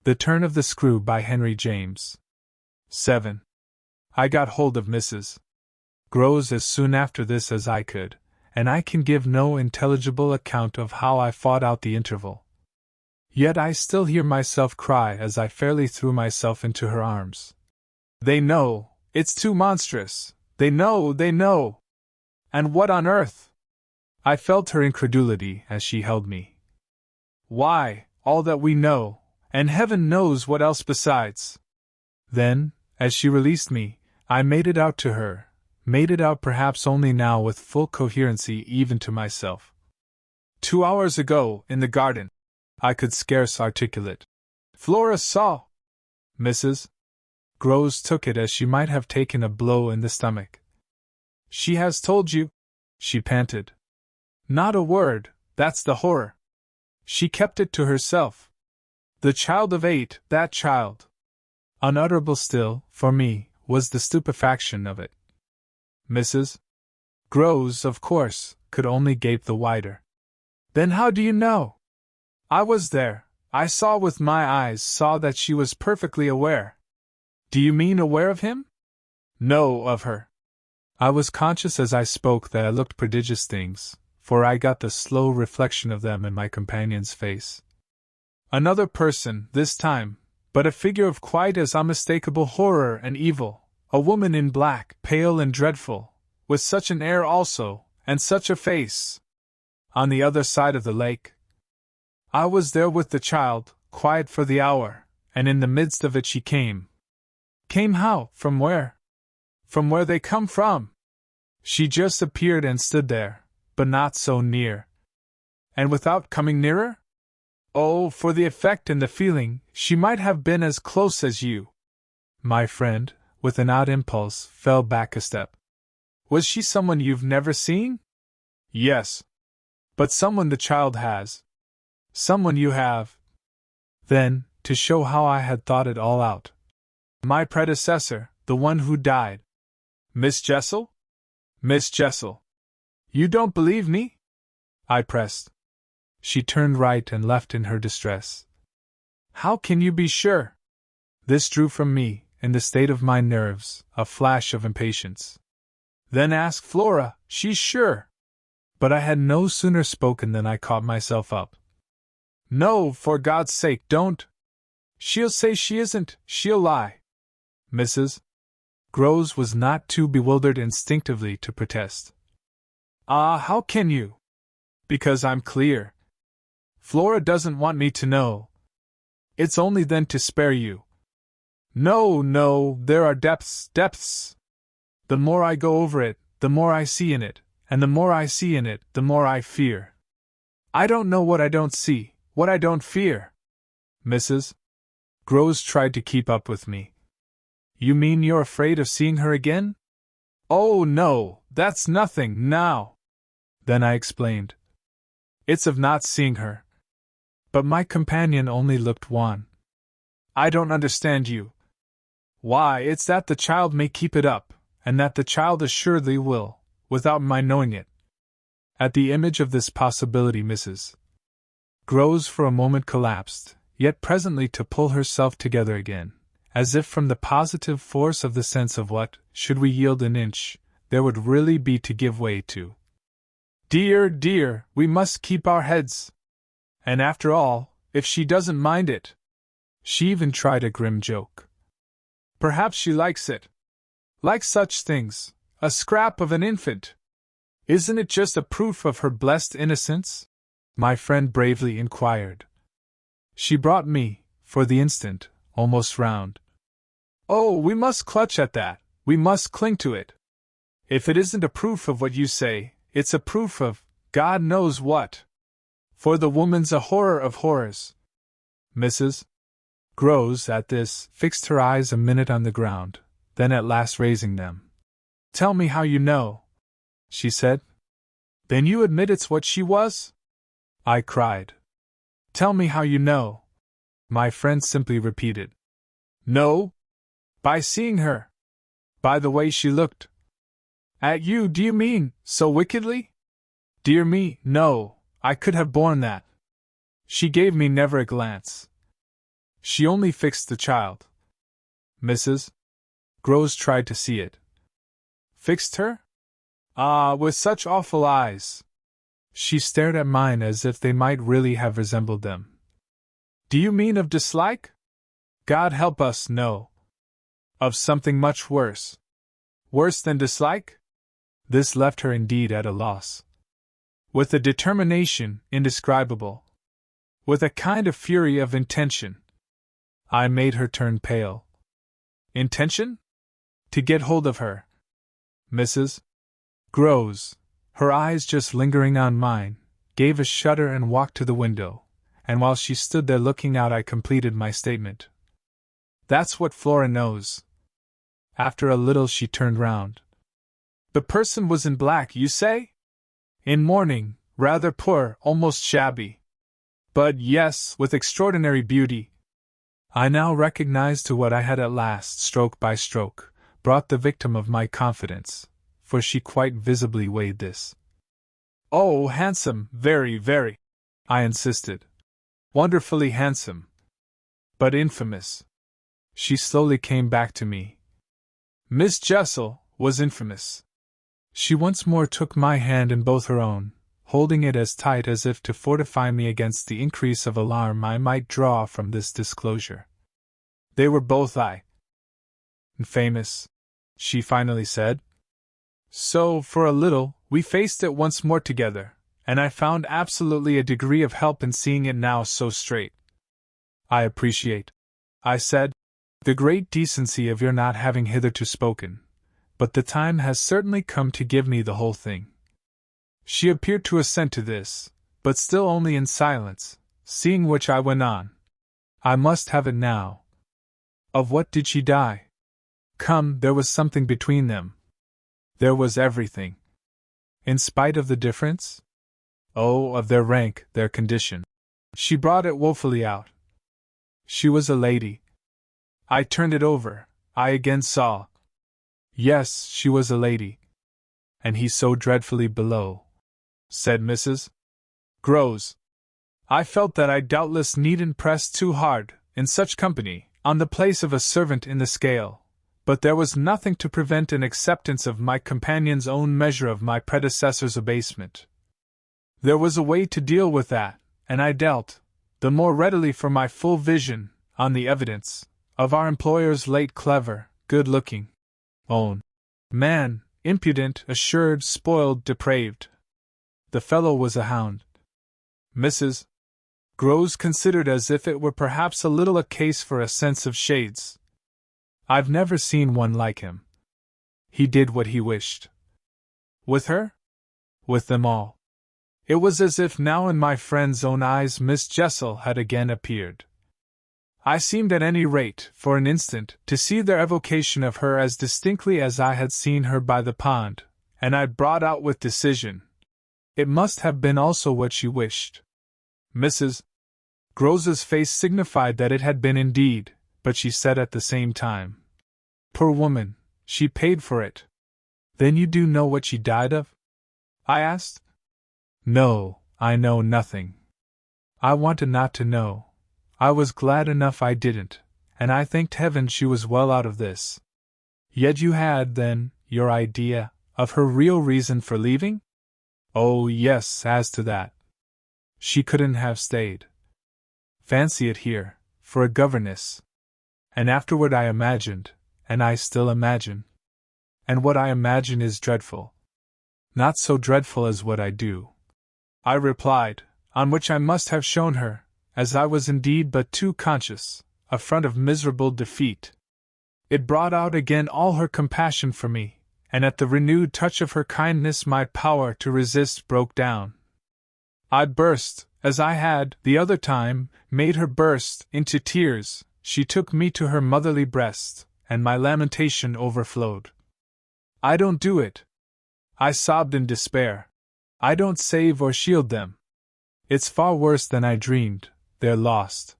The Turn of the Screw by Henry James. 7. I got hold of Mrs. Groves as soon after this as I could, and I can give no intelligible account of how I fought out the interval. Yet I still hear myself cry as I fairly threw myself into her arms. They know, it's too monstrous, they know! And what on earth? I felt her incredulity as she held me. Why, all that we know, and heaven knows what else besides. Then, as she released me, I made it out to her, made it out perhaps only now with full coherency even to myself. 2 hours ago, in the garden, I could scarce articulate. Flora saw. Mrs. Groves took it as she might have taken a blow in the stomach. She has told you? She panted. Not a word, that's the horror. She kept it to herself. The child of 8, that child. Unutterable still, for me, was the stupefaction of it. Mrs. Groves, of course, could only gape the wider. Then how do you know? I was there, I saw with my eyes, saw that she was perfectly aware. Do you mean aware of him? No, of her. I was conscious as I spoke that I looked prodigious things, for I got the slow reflection of them in my companion's face. Another person, this time, but a figure of quite as unmistakable horror and evil, a woman in black, pale and dreadful, with such an air also, and such a face. On the other side of the lake. I was there with the child, quiet for the hour, and in the midst of it she came. Came how? From where? From where they come from. She just appeared and stood there, but not so near. And without coming nearer? Oh, for the effect and the feeling, she might have been as close as you. My friend, with an odd impulse, fell back a step. Was she someone you've never seen? Yes. But someone the child has. Someone you have. Then, to show how I had thought it all out. My predecessor, the one who died. Miss Jessel? Miss Jessel. You don't believe me? I pressed. She turned right and left in her distress. How can you be sure? This drew from me, in the state of my nerves, a flash of impatience. Then ask Flora, she's sure. But I had no sooner spoken than I caught myself up. No, for God's sake, don't. She'll say she isn't, she'll lie. Mrs. Groves was not too bewildered instinctively to protest. Ah, how can you? Because I'm clear. Flora doesn't want me to know. It's only then to spare you. No, there are depths. The more I go over it, the more I see in it, and the more I see in it, the more I fear. I don't know what I don't see, what I don't fear. Mrs. Groves tried to keep up with me. You mean you're afraid of seeing her again? Oh, no, that's nothing, now. Then I explained. It's of not seeing her. But my companion only looked wan. I don't understand you. Why, it's that the child may keep it up, and that the child assuredly will, without my knowing it. At the image of this possibility, Mrs. Groves for a moment collapsed, yet presently to pull herself together again, as if from the positive force of the sense of what, should we yield an inch, there would really be to give way to. Dear, we must keep our heads. And after all, if she doesn't mind it. She even tried a grim joke. Perhaps she likes it. Like such things, a scrap of an infant. Isn't it just a proof of her blessed innocence? My friend bravely inquired. She brought me, for the instant, almost round. Oh, we must clutch at that, we must cling to it. If it isn't a proof of what you say, it's a proof of, God knows what. For the woman's a horror of horrors. Mrs. Groves, at this, fixed her eyes a minute on the ground, then at last raising them. Tell me how you know, she said. Then you admit it's what she was? I cried. Tell me how you know. My friend simply repeated. No. By seeing her. By the way she looked. At you, do you mean, so wickedly? Dear me, no, I could have borne that. She gave me never a glance. She only fixed the child. Mrs. Groves tried to see it. Fixed her? Ah, with such awful eyes! She stared at mine as if they might really have resembled them. Do you mean of dislike? God help us, no. Of something much worse. Worse than dislike? This left her indeed at a loss. With a determination indescribable. With a kind of fury of intention. I made her turn pale. Intention? To get hold of her. Mrs. Groves, her eyes just lingering on mine, gave a shudder and walked to the window, and while she stood there looking out I completed my statement. That's what Flora knows. After a little she turned round. The person was in black, you say? In mourning, rather poor, almost shabby. But yes, with extraordinary beauty. I now recognized to what I had at last, stroke by stroke, brought the victim of my confidence, for she quite visibly weighed this. Oh, handsome, very, very, I insisted. Wonderfully handsome. But infamous. She slowly came back to me. Miss Jessel was infamous. She once more took my hand in both her own, holding it as tight as if to fortify me against the increase of alarm I might draw from this disclosure. They were both famous, she finally said. So, for a little, we faced it once more together, and I found absolutely a degree of help in seeing it now so straight. I appreciate, I said, the great decency of your not having hitherto spoken, but the time has certainly come to give me the whole thing. She appeared to assent to this, but still only in silence, seeing which I went on. I must have it now. Of what did she die? Come, there was something between them. There was everything. In spite of the difference? Oh, of their rank, their condition. She brought it woefully out. She was a lady. I turned it over, I again saw. Yes, she was a lady. And he so dreadfully below, said Mrs. Groves. I felt that I doubtless needn't press too hard, in such company, on the place of a servant in the scale, but there was nothing to prevent an acceptance of my companion's own measure of my predecessor's abasement. There was a way to deal with that, and I dealt, the more readily for my full vision, on the evidence of our employer's late clever, good-looking own man, impudent, assured, spoiled, depraved. The fellow was a hound. Mrs. Groves considered as if it were perhaps a little a case for a sense of shades. I've never seen one like him. He did what he wished. With her? With them all. It was as if now in my friend's own eyes Miss Jessel had again appeared. I seemed at any rate, for an instant, to see their evocation of her as distinctly as I had seen her by the pond, and I brought out with decision. It must have been also what she wished. Mrs. Groves's face signified that it had been indeed, but she said at the same time, poor woman, she paid for it. Then you do know what she died of? I asked. No, I know nothing. I wanted not to know. I was glad enough I didn't, and I thanked heaven she was well out of this. Yet you had, then, your idea of her real reason for leaving? Oh, yes, as to that. She couldn't have stayed. Fancy it here, for a governess. And afterward I imagined, and I still imagine. And what I imagine is dreadful. Not so dreadful as what I do, I replied, on which I must have shown her, as I was indeed but too conscious, a front of miserable defeat. It brought out again all her compassion for me, and at the renewed touch of her kindness my power to resist broke down. I burst, as I had, the other time, made her burst, into tears. She took me to her motherly breast, and my lamentation overflowed. I don't do it, I sobbed in despair. I don't save or shield them. It's far worse than I dreamed, they're lost.